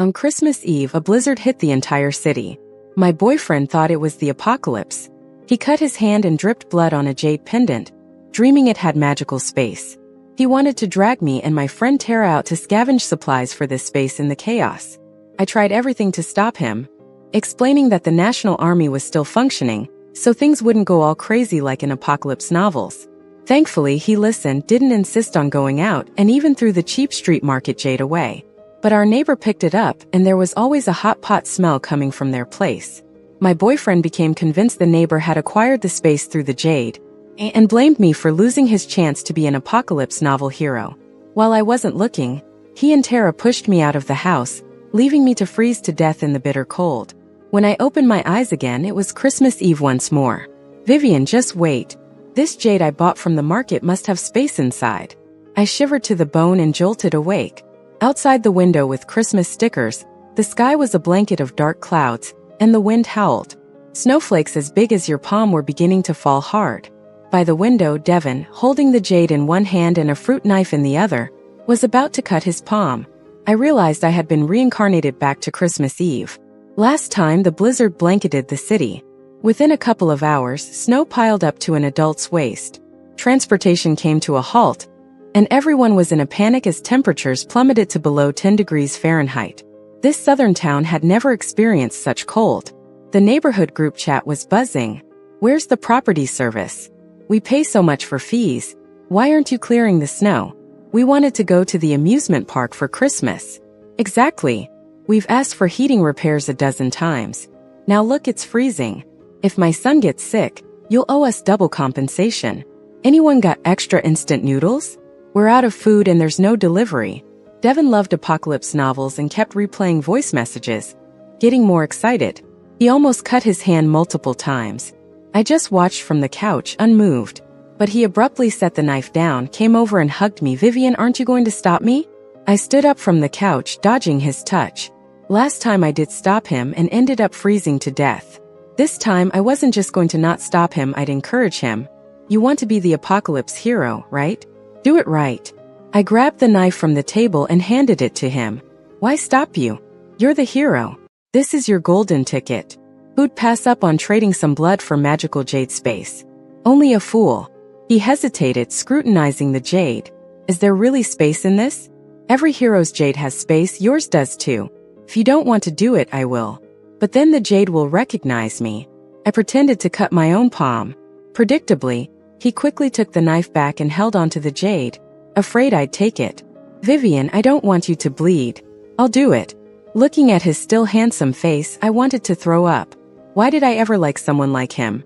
On Christmas Eve, a blizzard hit the entire city. My boyfriend thought it was the apocalypse. He cut his hand and dripped blood on a jade pendant, dreaming it had magical space. He wanted to drag me and my friend Tara out to scavenge supplies for this space in the chaos. I tried everything to stop him, explaining that the National Army was still functioning, so things wouldn't go all crazy like in apocalypse novels. Thankfully, he listened, didn't insist on going out, and even threw the cheap street market jade away. But our neighbor picked it up, and there was always a hot pot smell coming from their place. My boyfriend became convinced the neighbor had acquired the space through the jade, and blamed me for losing his chance to be an apocalypse novel hero. While I wasn't looking, he and Tara pushed me out of the house, leaving me to freeze to death in the bitter cold. When I opened my eyes again, it was Christmas Eve once more. Vivian, just wait. This jade I bought from the market must have space inside. I shivered to the bone and jolted awake. Outside the window with Christmas stickers, the sky was a blanket of dark clouds, and the wind howled. Snowflakes as big as your palm were beginning to fall hard. By the window, Devin, holding the jade in one hand and a fruit knife in the other, was about to cut his palm. I realized I had been reincarnated back to Christmas Eve. Last time, the blizzard blanketed the city. Within a couple of hours, snow piled up to an adult's waist. Transportation came to a halt, and everyone was in a panic as temperatures plummeted to below 10 degrees Fahrenheit. This southern town had never experienced such cold. The neighborhood group chat was buzzing. Where's the property service? We pay so much for fees. Why aren't you clearing the snow? We wanted to go to the amusement park for Christmas. Exactly. We've asked for heating repairs a dozen times. Now look, it's freezing. If my son gets sick, you'll owe us double compensation. Anyone got extra instant noodles? We're out of food and there's no delivery. Devin loved apocalypse novels and kept replaying voice messages, getting more excited. He almost cut his hand multiple times. I just watched from the couch, unmoved. But he abruptly set the knife down, came over and hugged me. Vivian, aren't you going to stop me? I stood up from the couch, dodging his touch. Last time I did stop him and ended up freezing to death. This time I wasn't just going to not stop him, I'd encourage him. You want to be the apocalypse hero, right? Do it right. I grabbed the knife from the table and handed it to him. Why stop you? You're the hero. This is your golden ticket. Who'd pass up on trading some blood for magical jade space? Only a fool. He hesitated, scrutinizing the jade. Is there really space in this? Every hero's jade has space, yours does too. If you don't want to do it, I will. But then the jade will recognize me. I pretended to cut my own palm. Predictably, he quickly took the knife back and held onto the jade, afraid I'd take it. Vivian, I don't want you to bleed. I'll do it. Looking at his still handsome face, I wanted to throw up. Why did I ever like someone like him?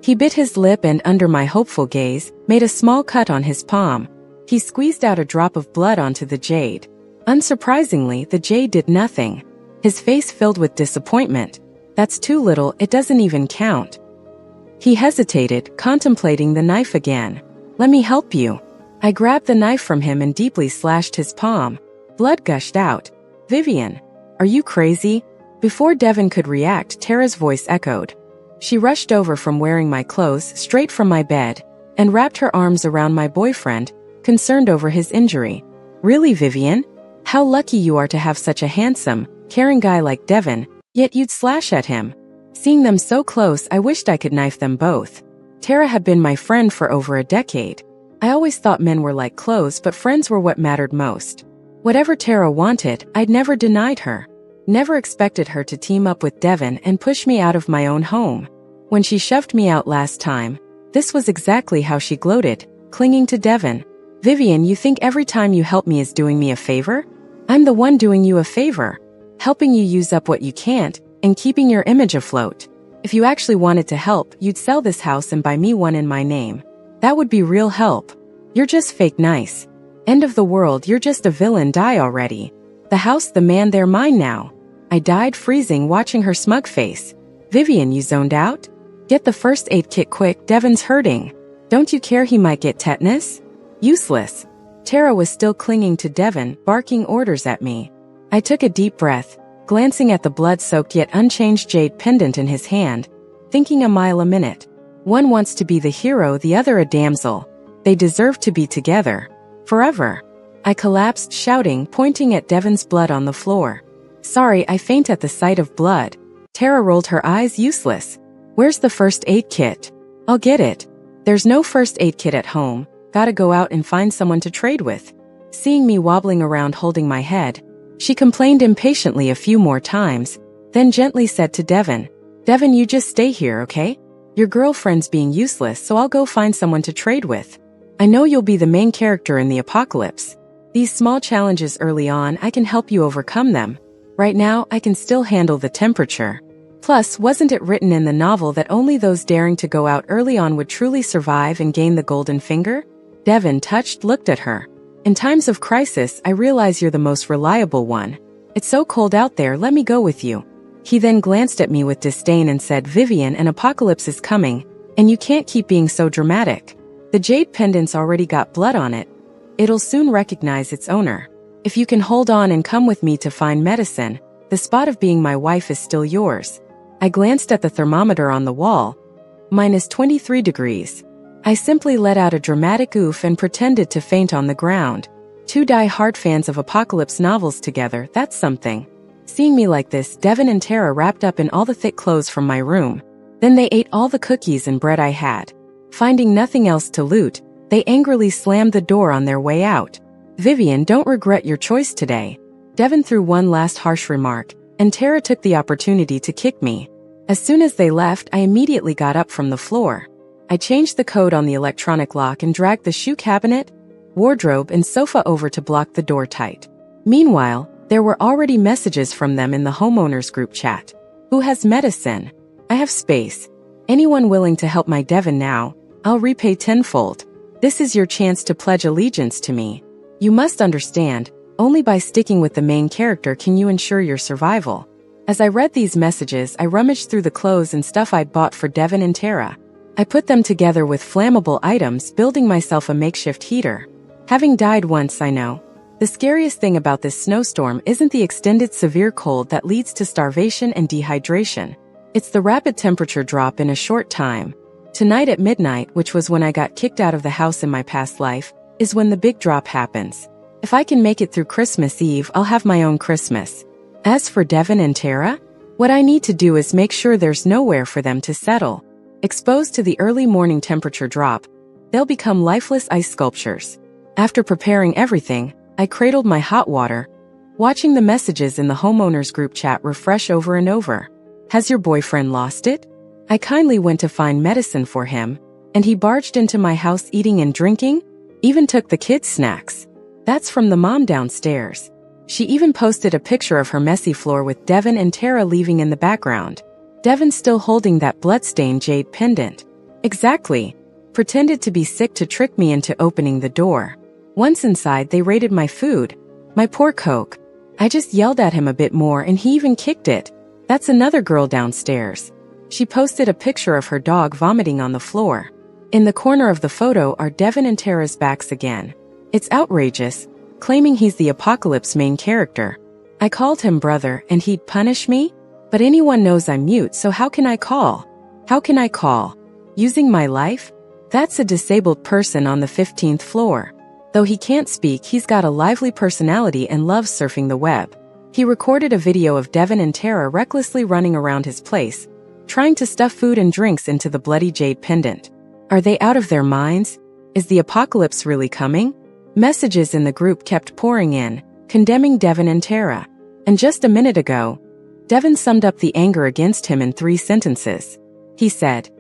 He bit his lip and, under my hopeful gaze, made a small cut on his palm. He squeezed out a drop of blood onto the jade. Unsurprisingly, the jade did nothing. His face filled with disappointment. That's too little, it doesn't even count. He hesitated, contemplating the knife again. Let me help you. I grabbed the knife from him and deeply slashed his palm. Blood gushed out. Vivian, are you crazy? Before Devin could react, Tara's voice echoed. She rushed over from wearing my clothes, straight from my bed, and wrapped her arms around my boyfriend, concerned over his injury. Really, Vivian? How lucky you are to have such a handsome, caring guy like Devin, yet you'd slash at him. Seeing them so close, I wished I could knife them both. Tara had been my friend for over a decade. I always thought men were like clothes, but friends were what mattered most. Whatever Tara wanted, I'd never denied her. Never expected her to team up with Devin and push me out of my own home. When she shoved me out last time, this was exactly how she gloated, clinging to Devin. Vivian, you think every time you help me is doing me a favor? I'm the one doing you a favor. Helping you use up what you can't, and keeping your image afloat. If you actually wanted to help, you'd sell this house and buy me one in my name. That would be real help. You're just fake nice. End of the world, you're just a villain, die already. The house, the man, they're mine now. I died freezing watching her smug face. Vivian, you zoned out? Get the first aid kit quick, Devin's hurting. Don't you care he might get tetanus? Useless. Tara was still clinging to Devin, barking orders at me. I took a deep breath, glancing at the blood-soaked yet unchanged jade pendant in his hand, thinking a mile a minute. One wants to be the hero, the other a damsel. They deserve to be together. Forever. I collapsed, shouting, pointing at Devin's blood on the floor. Sorry, I faint at the sight of blood. Tara rolled her eyes, useless. Where's the first aid kit? I'll get it. There's no first aid kit at home. Gotta go out and find someone to trade with. Seeing me wobbling around holding my head, she complained impatiently a few more times, then gently said to Devin, Devin, you just stay here, okay? Your girlfriend's being useless, so I'll go find someone to trade with. I know you'll be the main character in the apocalypse. These small challenges early on, I can help you overcome them. Right now, I can still handle the temperature. Plus, wasn't it written in the novel that only those daring to go out early on would truly survive and gain the golden finger? Devin, touched, looked at her. In times of crisis, I realize you're the most reliable one. It's so cold out there, let me go with you. He then glanced at me with disdain and said, Vivian, an apocalypse is coming, and you can't keep being so dramatic. The jade pendant's already got blood on it. It'll soon recognize its owner. If you can hold on and come with me to find medicine, the spot of being my wife is still yours. I glanced at the thermometer on the wall. -23 degrees. I simply let out a dramatic oof and pretended to faint on the ground. Two die-hard fans of apocalypse novels together, that's something. Seeing me like this, Devin and Tara wrapped up in all the thick clothes from my room. Then they ate all the cookies and bread I had. Finding nothing else to loot, they angrily slammed the door on their way out. Vivian, don't regret your choice today. Devin threw one last harsh remark, and Tara took the opportunity to kick me. As soon as they left, I immediately got up from the floor. I changed the code on the electronic lock and dragged the shoe cabinet, wardrobe, and sofa over to block the door tight. Meanwhile, there were already messages from them in the homeowners group chat. Who has medicine? I have space. Anyone willing to help my Devin now? I'll repay tenfold. This is your chance to pledge allegiance to me. You must understand, only by sticking with the main character can you ensure your survival. As I read these messages, I rummaged through the clothes and stuff I'd bought for Devin and Tara. I put them together with flammable items, building myself a makeshift heater. Having died once, I know. The scariest thing about this snowstorm isn't the extended severe cold that leads to starvation and dehydration. It's the rapid temperature drop in a short time. Tonight at midnight, which was when I got kicked out of the house in my past life, is when the big drop happens. If I can make it through Christmas Eve, I'll have my own Christmas. As for Devin and Tara, what I need to do is make sure there's nowhere for them to settle. Exposed to the early morning temperature drop, they'll become lifeless ice sculptures. After preparing everything, I cradled my hot water, watching the messages in the homeowners group chat refresh over and over. Has your boyfriend lost it? I kindly went to find medicine for him, and he barged into my house eating and drinking, even took the kids' snacks. That's from the mom downstairs. She even posted a picture of her messy floor with Devin and Tara leaving in the background. Devin still holding that bloodstained jade pendant. Exactly. Pretended to be sick to trick me into opening the door. Once inside, they raided my food. My poor Coke. I just yelled at him a bit more and he even kicked it. That's another girl downstairs. She posted a picture of her dog vomiting on the floor. In the corner of the photo are Devin and Tara's backs again. It's outrageous, claiming he's the apocalypse main character. I called him brother and he'd punish me? But anyone knows I'm mute, so how can I call? How can I call? Using my life? That's a disabled person on the 15th floor. Though he can't speak, he's got a lively personality and loves surfing the web. He recorded a video of Devin and Tara recklessly running around his place, trying to stuff food and drinks into the bloody jade pendant. Are they out of their minds? Is the apocalypse really coming? Messages in the group kept pouring in, condemning Devin and Tara. And just a minute ago, Devin summed up the anger against him in 3 sentences. He said,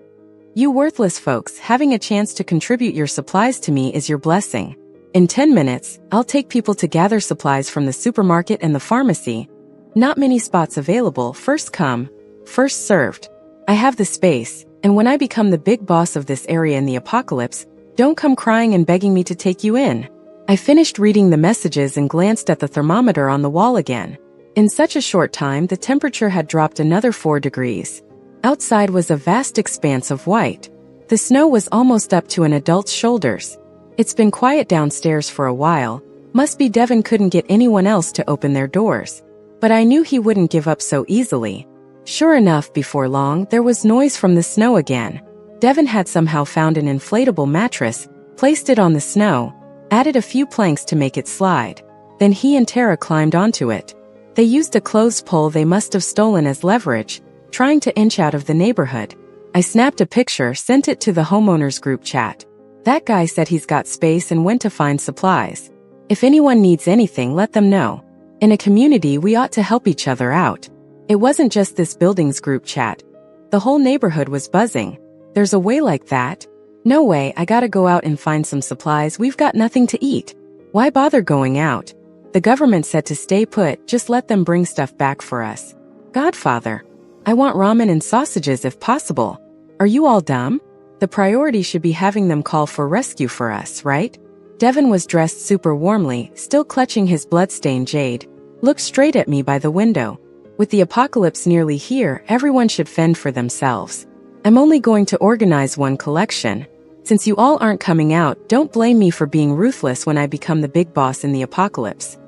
"You worthless folks, having a chance to contribute your supplies to me is your blessing. In 10 minutes, I'll take people to gather supplies from the supermarket and the pharmacy. Not many spots available, first come, first served. I have the space, and when I become the big boss of this area in the apocalypse, don't come crying and begging me to take you in." I finished reading the messages and glanced at the thermometer on the wall again. In such a short time, the temperature had dropped another 4 degrees. Outside was a vast expanse of white. The snow was almost up to an adult's shoulders. It's been quiet downstairs for a while. Must be Devin couldn't get anyone else to open their doors. But I knew he wouldn't give up so easily. Sure enough, before long, there was noise from the snow again. Devin had somehow found an inflatable mattress, placed it on the snow, added a few planks to make it slide. Then he and Tara climbed onto it. They used a clothes pole they must have stolen as leverage, trying to inch out of the neighborhood. I snapped a picture, sent it to the homeowners group chat. That guy said he's got space and went to find supplies. If anyone needs anything, let them know. In a community, we ought to help each other out. It wasn't just this building's group chat. The whole neighborhood was buzzing. There's a way like that? No way, I gotta go out and find some supplies, we've got nothing to eat. Why bother going out? The government said to stay put, just let them bring stuff back for us. Godfather. I want ramen and sausages if possible. Are you all dumb? The priority should be having them call for rescue for us, right? Devin was dressed super warmly, still clutching his bloodstained jade. Looked straight at me by the window. With the apocalypse nearly here, everyone should fend for themselves. I'm only going to organize one collection. Since you all aren't coming out, don't blame me for being ruthless when I become the big boss in the apocalypse.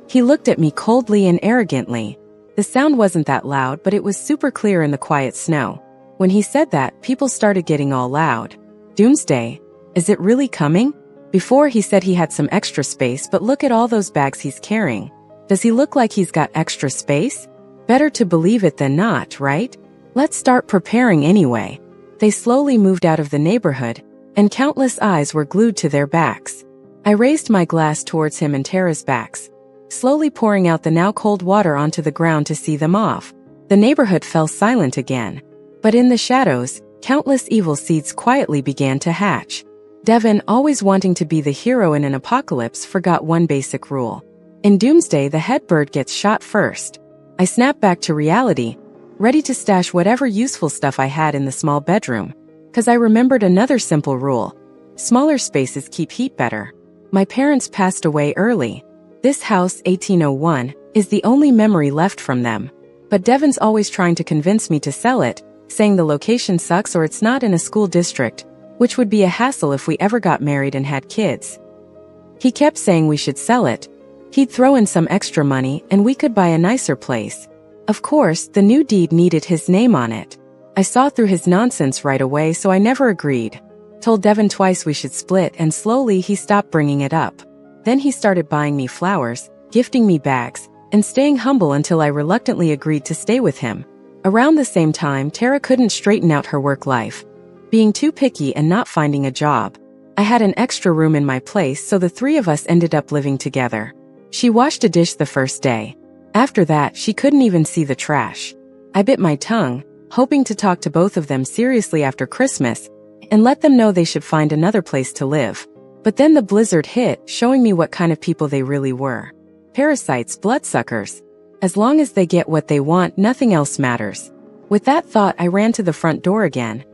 He looked at me coldly and arrogantly. The sound wasn't that loud, but it was super clear in the quiet snow. When he said that, people started getting all loud. Doomsday? Is it really coming? Before he said he had some extra space, but look at all those bags he's carrying. Does he look like he's got extra space? Better to believe it than not, right? Let's start preparing anyway. They slowly moved out of the neighborhood, and countless eyes were glued to their backs. I raised my glass towards him and Tara's backs, slowly pouring out the now cold water onto the ground to see them off. The neighborhood fell silent again. But in the shadows, countless evil seeds quietly began to hatch. Devin, always wanting to be the hero in an apocalypse, forgot one basic rule. In Doomsday, the head bird gets shot first. I snapped back to reality, ready to stash whatever useful stuff I had in the small bedroom. 'Cause I remembered another simple rule. Smaller spaces keep heat better. My parents passed away early. This house, 1801, is the only memory left from them. But Devin's always trying to convince me to sell it, saying the location sucks or it's not in a school district, which would be a hassle if we ever got married and had kids. He kept saying we should sell it. He'd throw in some extra money and we could buy a nicer place. Of course, the new deed needed his name on it. I saw through his nonsense right away, so I never agreed. Told Devin twice we should split, and slowly he stopped bringing it up. Then he started buying me flowers, gifting me bags, and staying humble until I reluctantly agreed to stay with him. Around the same time, Tara couldn't straighten out her work life. Being too picky and not finding a job. I had an extra room in my place, so the three of us ended up living together. She washed a dish the first day. After that, she couldn't even see the trash. I bit my tongue, hoping to talk to both of them seriously after Christmas, and let them know they should find another place to live. But then the blizzard hit, showing me what kind of people they really were. Parasites, bloodsuckers. As long as they get what they want, nothing else matters. With that thought, I ran to the front door again,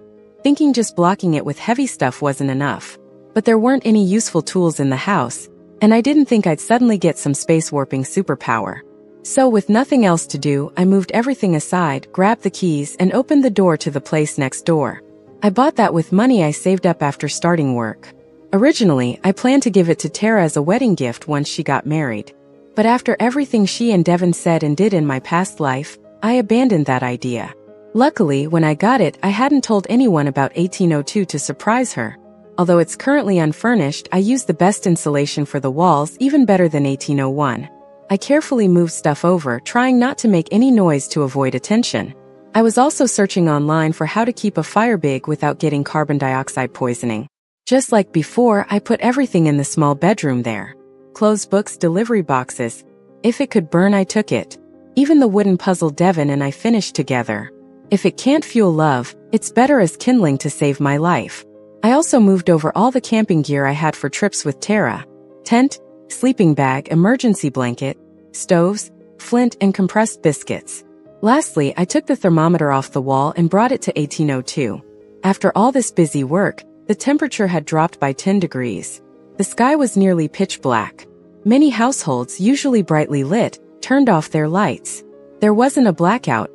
thinking just blocking it with heavy stuff wasn't enough. But there weren't any useful tools in the house, and I didn't think I'd suddenly get some space warping superpower. So with nothing else to do, I moved everything aside, grabbed the keys, and opened the door to the place next door. I bought that with money I saved up after starting work. Originally, I planned to give it to Tara as a wedding gift once she got married. But after everything she and Devin said and did in my past life, I abandoned that idea. Luckily, when I got it, I hadn't told anyone about 1802 to surprise her. Although it's currently unfurnished, I used the best insulation for the walls, even better than 1801. I carefully moved stuff over, trying not to make any noise to avoid attention. I was also searching online for how to keep a fire big without getting carbon dioxide poisoning. Just like before, I put everything in the small bedroom there. Clothes, books, delivery boxes. If it could burn, I took it. Even the wooden puzzle Devin and I finished together. If it can't fuel love, it's better as kindling to save my life. I also moved over all the camping gear I had for trips with Tara. Tent, sleeping bag, emergency blanket, stoves, flint, and compressed biscuits. Lastly, I took the thermometer off the wall and brought it to 1802. After all this busy work, the temperature had dropped by 10 degrees. The sky was nearly pitch black. Many households, usually brightly lit, turned off their lights. There wasn't a blackout.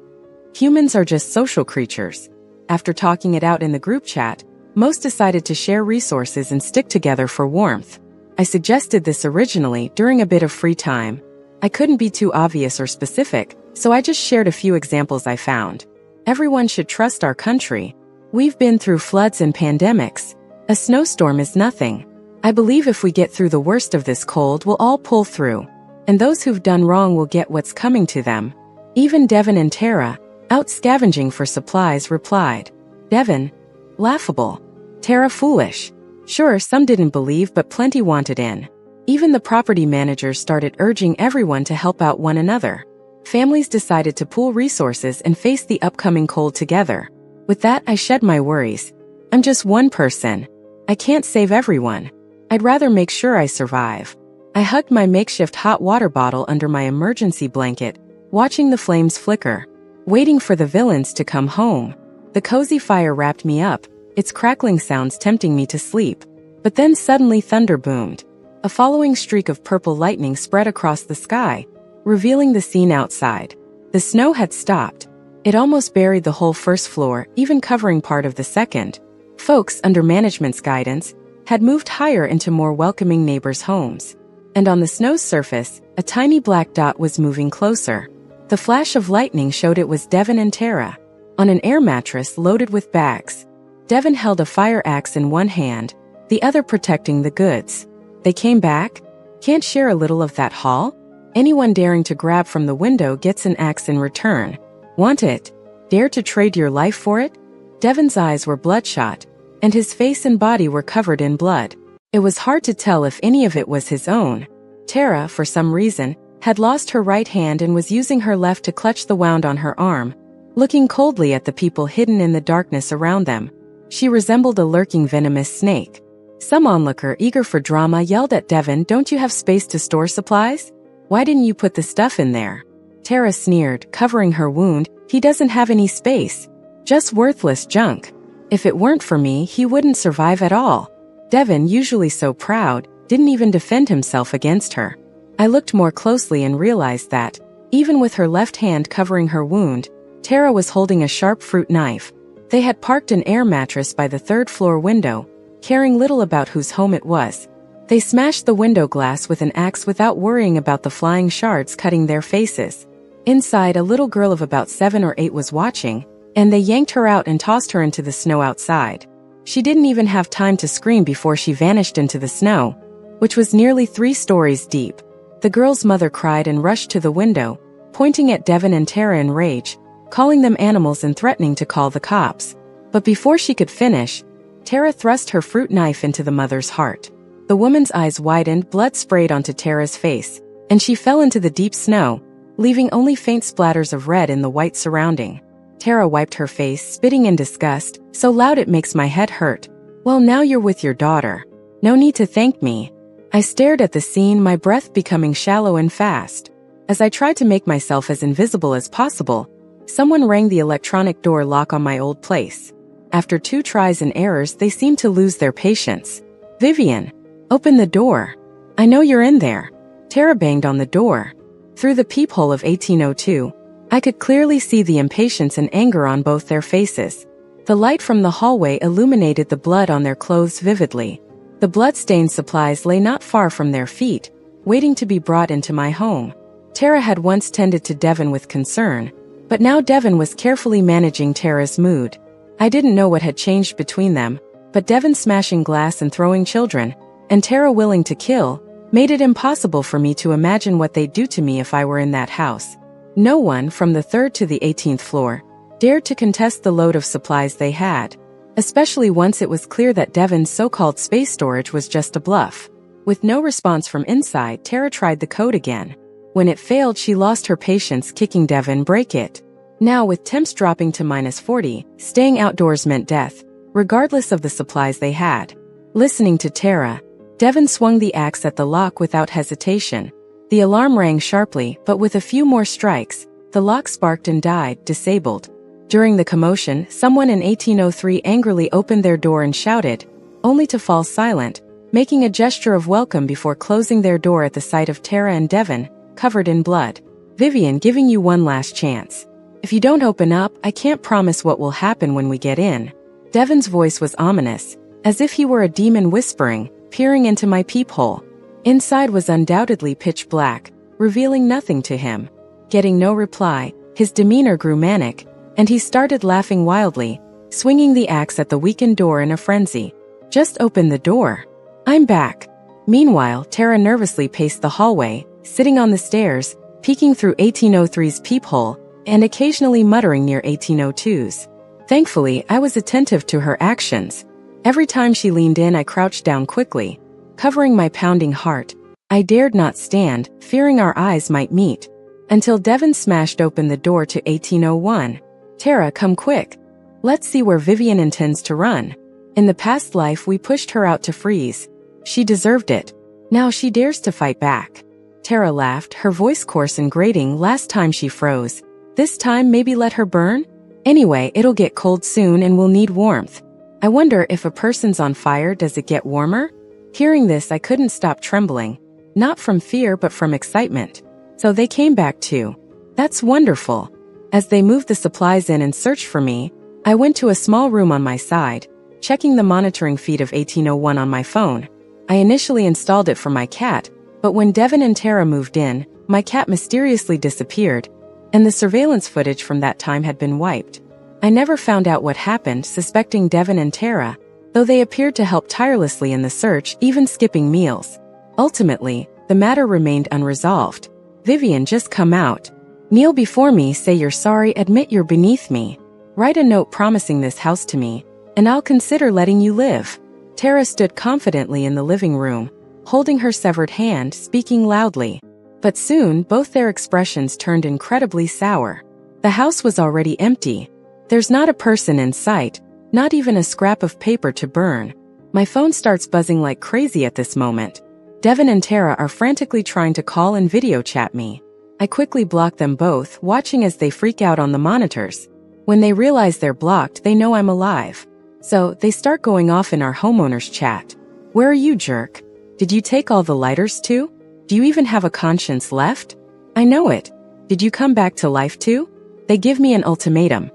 Humans are just social creatures. After talking it out in the group chat, most decided to share resources and stick together for warmth. I suggested this originally during a bit of free time. I couldn't be too obvious or specific, so I just shared a few examples I found. Everyone should trust our country. We've been through floods and pandemics. A snowstorm is nothing. I believe if we get through the worst of this cold, we'll all pull through. and those who've done wrong will get what's coming to them. Even Devin and Tara, out scavenging for supplies, replied. Devin, laughable. Tara, foolish. Sure, some didn't believe, but plenty wanted in. Even the property managers started urging everyone to help out one another. Families decided to pool resources and face the upcoming cold together. With that, I shed my worries. I'm just one person. I can't save everyone. I'd rather make sure I survive. I hugged my makeshift hot water bottle under my emergency blanket, watching the flames flicker, waiting for the villains to come home. The cozy fire wrapped me up, its crackling sounds tempting me to sleep. But then suddenly thunder boomed. A following streak of purple lightning spread across the sky, revealing the scene outside. The snow had stopped. It almost buried the whole first floor, even covering part of the second. Folks, under management's guidance, had moved higher into more welcoming neighbors' homes. And on the snow's surface, a tiny black dot was moving closer. The flash of lightning showed it was Devin and Tara, on an air mattress loaded with bags. Devin held a fire axe in one hand, the other protecting the goods. They came back? Can't share a little of that haul? Anyone daring to grab from the window gets an axe in return. Want it? Dare to trade your life for it? Devin's eyes were bloodshot, and his face and body were covered in blood. It was hard to tell if any of it was his own. Tara, for some reason, had lost her right hand and was using her left to clutch the wound on her arm, looking coldly at the people hidden in the darkness around them. She resembled a lurking venomous snake. Some onlooker, eager for drama, yelled at Devin, "Don't you have space to store supplies? Why didn't you put the stuff in there?" Tara sneered, covering her wound, "He doesn't have any space. Just worthless junk. If it weren't for me, he wouldn't survive at all." Devin, usually so proud, didn't even defend himself against her. I looked more closely and realized that, even with her left hand covering her wound, Tara was holding a sharp fruit knife. They had parked an air mattress by the third-floor window, caring little about whose home it was. They smashed the window glass with an axe without worrying about the flying shards cutting their faces. Inside, a little girl of about 7 or 8 was watching, and they yanked her out and tossed her into the snow outside. She didn't even have time to scream before she vanished into the snow, which was nearly 3 stories deep. The girl's mother cried and rushed to the window, pointing at Devin and Tara in rage, calling them animals and threatening to call the cops. But before she could finish, Tara thrust her fruit knife into the mother's heart. The woman's eyes widened, blood sprayed onto Tara's face, and she fell into the deep snow, leaving only faint splatters of red in the white surrounding. Tara wiped her face, spitting in disgust, "So loud it makes my head hurt." "Well, now you're with your daughter. No need to thank me." I stared at the scene, my breath becoming shallow and fast. As I tried to make myself as invisible as possible, someone rang the electronic door lock on my old place. After 2 tries and errors, they seemed to lose their patience. "Vivian, open the door. I know you're in there." Tara banged on the door. Through the peephole of 1802, I could clearly see the impatience and anger on both their faces. The light from the hallway illuminated the blood on their clothes vividly. The blood-stained supplies lay not far from their feet, waiting to be brought into my home. Tara had once tended to Devin with concern, but now Devin was carefully managing Tara's mood. I didn't know what had changed between them, but Devin smashing glass and throwing children, and Tara willing to kill, made it impossible for me to imagine what they'd do to me if I were in that house. No one, from the 3rd to the 18th floor, dared to contest the load of supplies they had, especially once it was clear that Devin's so-called space storage was just a bluff. With no response from inside, Tara tried the code again. When it failed, she lost her patience, kicking Devin, "Break it." Now, with temps dropping to -40, staying outdoors meant death, regardless of the supplies they had. Listening to Tara, Devin swung the axe at the lock without hesitation. The alarm rang sharply, but with a few more strikes, the lock sparked and died, disabled. During the commotion, someone in 1803 angrily opened their door and shouted, only to fall silent, making a gesture of welcome before closing their door at the sight of Tara and Devin, covered in blood. "Vivian, giving you one last chance. If you don't open up, I can't promise what will happen when we get in." Devin's voice was ominous, as if he were a demon whispering, peering into my peephole. Inside was undoubtedly pitch black, revealing nothing to him. Getting no reply, his demeanor grew manic, and he started laughing wildly, swinging the axe at the weakened door in a frenzy. "Just open the door. I'm back." Meanwhile, Tara nervously paced the hallway, sitting on the stairs, peeking through 1803's peephole, and occasionally muttering near 1802's. Thankfully, I was attentive to her actions. Every time she leaned in, I crouched down quickly, covering my pounding heart. I dared not stand, fearing our eyes might meet, until Devin smashed open the door to 1801. Tara, come quick. Let's see where Vivian intends to run. In the past life, we pushed her out to freeze. She deserved it. Now she dares to fight back. Tara laughed, her voice coarse and grating. Last time she froze. This time maybe let her burn? Anyway, it'll get cold soon and we'll need warmth. I wonder if a person's on fire, does it get warmer? Hearing this, I couldn't stop trembling. Not from fear but from excitement. So they came back too. That's wonderful. As they moved the supplies in and searched for me, I went to a small room on my side, checking the monitoring feed of 1801 on my phone. I initially installed it for my cat, but when Devin and Tara moved in, my cat mysteriously disappeared, and the surveillance footage from that time had been wiped. I never found out what happened, suspecting Devin and Tara, though they appeared to help tirelessly in the search, even skipping meals. Ultimately, the matter remained unresolved. Vivian, just come out. Kneel before me, say you're sorry, admit you're beneath me. Write a note promising this house to me, and I'll consider letting you live. Tara stood confidently in the living room, holding her severed hand, speaking loudly. But soon, both their expressions turned incredibly sour. The house was already empty. There's not a person in sight, not even a scrap of paper to burn. My phone starts buzzing like crazy at this moment. Devin and Tara are frantically trying to call and video chat me. I quickly block them both, watching as they freak out on the monitors. When they realize they're blocked, they know I'm alive. So, they start going off in our homeowners chat. Where are you, jerk? Did you take all the lighters too? Do you even have a conscience left? I know it. Did you come back to life too? They give me an ultimatum.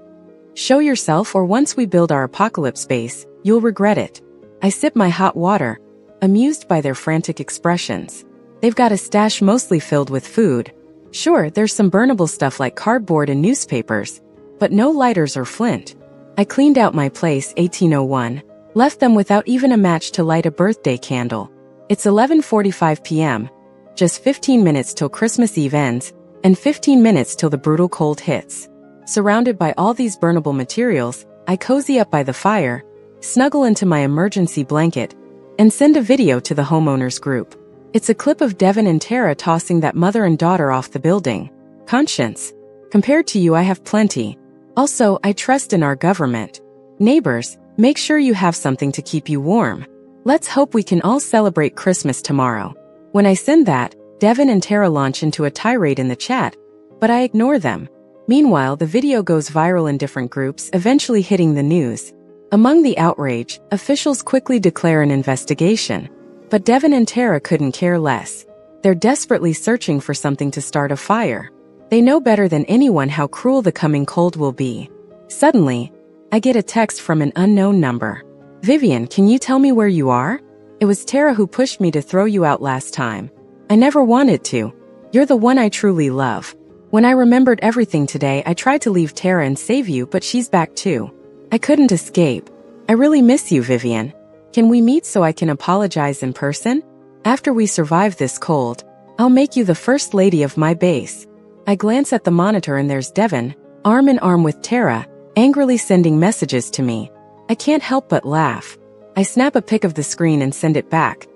Show yourself, or once we build our apocalypse base, you'll regret it. I sip my hot water, amused by their frantic expressions. They've got a stash mostly filled with food. Sure, there's some burnable stuff like cardboard and newspapers, but no lighters or flint. I cleaned out my place, 1801, left them without even a match to light a birthday candle. It's 11:45 p.m., just 15 minutes till Christmas Eve ends, and 15 minutes till the brutal cold hits. Surrounded by all these burnable materials, I cozy up by the fire, snuggle into my emergency blanket, and send a video to the homeowners group. It's a clip of Devin and Tara tossing that mother and daughter off the building. Conscience. Compared to you, I have plenty. Also, I trust in our government. Neighbors, make sure you have something to keep you warm. Let's hope we can all celebrate Christmas tomorrow. When I send that, Devin and Tara launch into a tirade in the chat, but I ignore them. Meanwhile, the video goes viral in different groups, eventually hitting the news. Among the outrage, officials quickly declare an investigation. But Devin and Tara couldn't care less. They're desperately searching for something to start a fire. They know better than anyone how cruel the coming cold will be. Suddenly, I get a text from an unknown number. Vivian, can you tell me where you are? It was Tara who pushed me to throw you out last time. I never wanted to. You're the one I truly love. When I remembered everything today, I tried to leave Tara and save you, but she's back too. I couldn't escape. I really miss you, Vivian. Can we meet so I can apologize in person? After we survive this cold, I'll make you the first lady of my base. I glance at the monitor and there's Devin, arm in arm with Tara, angrily sending messages to me. I can't help but laugh. I snap a pic of the screen and send it back.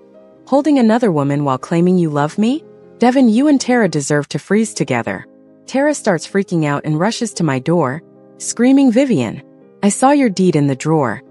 Holding another woman while claiming you love me? Devin, you and Tara deserve to freeze together. Tara starts freaking out and rushes to my door, screaming, Vivian, I saw your deed in the drawer.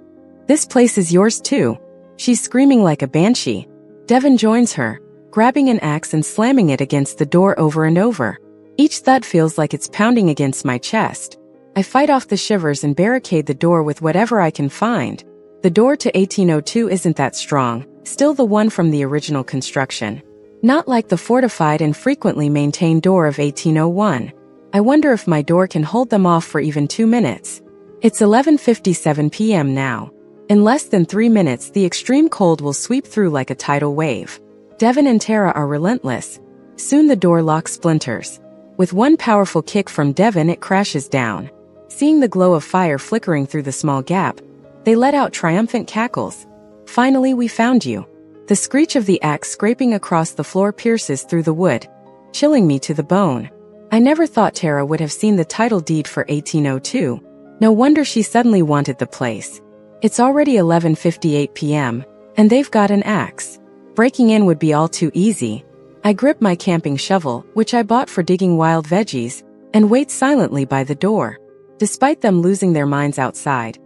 This place is yours too. She's screaming like a banshee. Devin joins her, grabbing an axe and slamming it against the door over and over. Each thud feels like it's pounding against my chest. I fight off the shivers and barricade the door with whatever I can find. The door to 1802 isn't that strong, still the one from the original construction. Not like the fortified and frequently maintained door of 1801. I wonder if my door can hold them off for even 2 minutes. It's 11:57 p.m. now. In less than 3 minutes, the extreme cold will sweep through like a tidal wave. Devin and Tara are relentless. Soon the door lock splinters. With one powerful kick from Devin, it crashes down. Seeing the glow of fire flickering through the small gap, they let out triumphant cackles. Finally, we found you. The screech of the axe scraping across the floor pierces through the wood. chilling me to the bone. I never thought Tara would have seen the title deed for 1802. No wonder she suddenly wanted the place. It's already 11:58 p.m., and they've got an axe. Breaking in would be all too easy. I grip my camping shovel, which I bought for digging wild veggies, and wait silently by the door. Despite them losing their minds outside,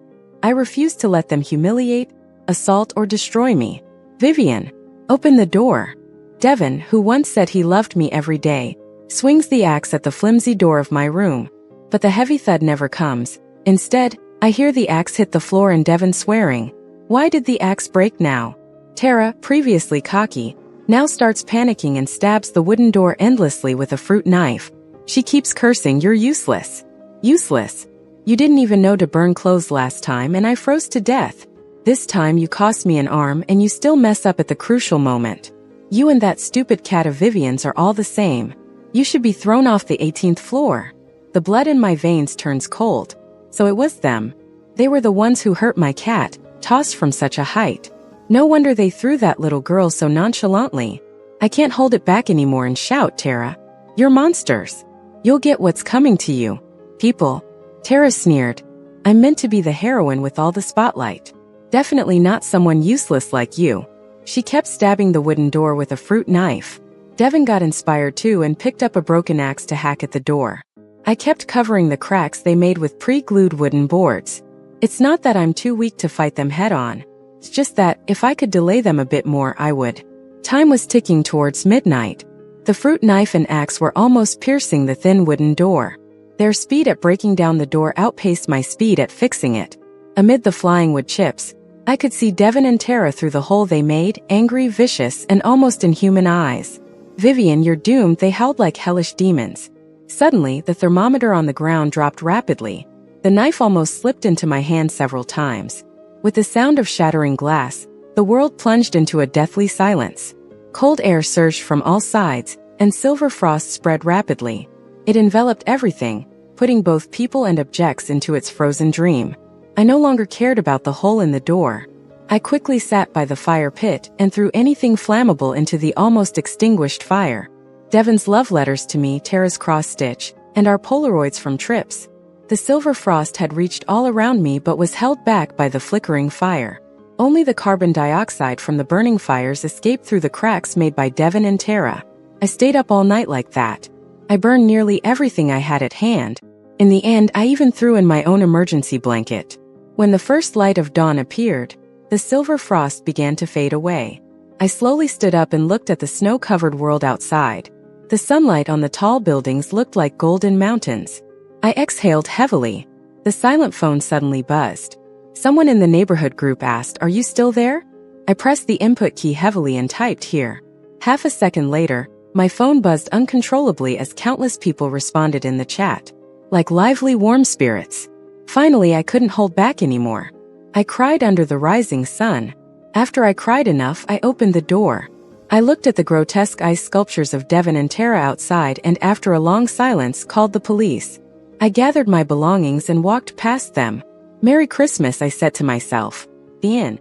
I refuse to let them humiliate, assault, or destroy me. Vivian, open the door. Devin, who once said he loved me every day, swings the axe at the flimsy door of my room. But the heavy thud never comes. Instead, I hear the axe hit the floor and Devin swearing. Why did the axe break now? Tara, previously cocky, now starts panicking and stabs the wooden door endlessly with a fruit knife. She keeps cursing, "You're useless. Useless. You didn't even know to burn clothes last time and I froze to death. This time you cost me an arm and you still mess up at the crucial moment. You and that stupid cat of Vivian's are all the same. You should be thrown off the 18th floor." The blood in my veins turns cold. So it was them. They were the ones who hurt my cat, tossed from such a height. No wonder they threw that little girl so nonchalantly. I can't hold it back anymore and shout, "Tara, you're monsters. You'll get what's coming to you. People." Tara sneered. "I'm meant to be the heroine with all the spotlight. Definitely not someone useless like you." She kept stabbing the wooden door with a fruit knife. Devin got inspired too and picked up a broken axe to hack at the door. I kept covering the cracks they made with pre-glued wooden boards. It's not that I'm too weak to fight them head-on. It's just that, if I could delay them a bit more, I would. Time was ticking towards midnight. The fruit knife and axe were almost piercing the thin wooden door. Their speed at breaking down the door outpaced my speed at fixing it. Amid the flying wood chips, I could see Devin and Tara through the hole they made, angry, vicious, and almost inhuman eyes. "Vivian, you're doomed," they howled like hellish demons. Suddenly, the thermometer on the ground dropped rapidly. The knife almost slipped into my hand several times. With the sound of shattering glass, the world plunged into a deathly silence. Cold air surged from all sides, and silver frost spread rapidly. It enveloped everything, putting both people and objects into its frozen dream. I no longer cared about the hole in the door. I quickly sat by the fire pit and threw anything flammable into the almost extinguished fire. Devin's love letters to me, Tara's cross-stitch, and our Polaroids from trips. The silver frost had reached all around me but was held back by the flickering fire. Only the carbon dioxide from the burning fires escaped through the cracks made by Devin and Tara. I stayed up all night like that. I burned nearly everything I had at hand. In the end, I even threw in my own emergency blanket. When the first light of dawn appeared, the silver frost began to fade away. I slowly stood up and looked at the snow-covered world outside. The sunlight on the tall buildings looked like golden mountains. I exhaled heavily. The silent phone suddenly buzzed. Someone in the neighborhood group asked, "Are you still there?" I pressed the input key heavily and typed, "Here." Half a second later, my phone buzzed uncontrollably as countless people responded in the chat. Like lively warm spirits. Finally, I couldn't hold back anymore. I cried under the rising sun. After I cried enough, I opened the door. I looked at the grotesque ice sculptures of Devin and Tara outside and after a long silence called the police. I gathered my belongings and walked past them. "Merry Christmas," I said to myself. The end.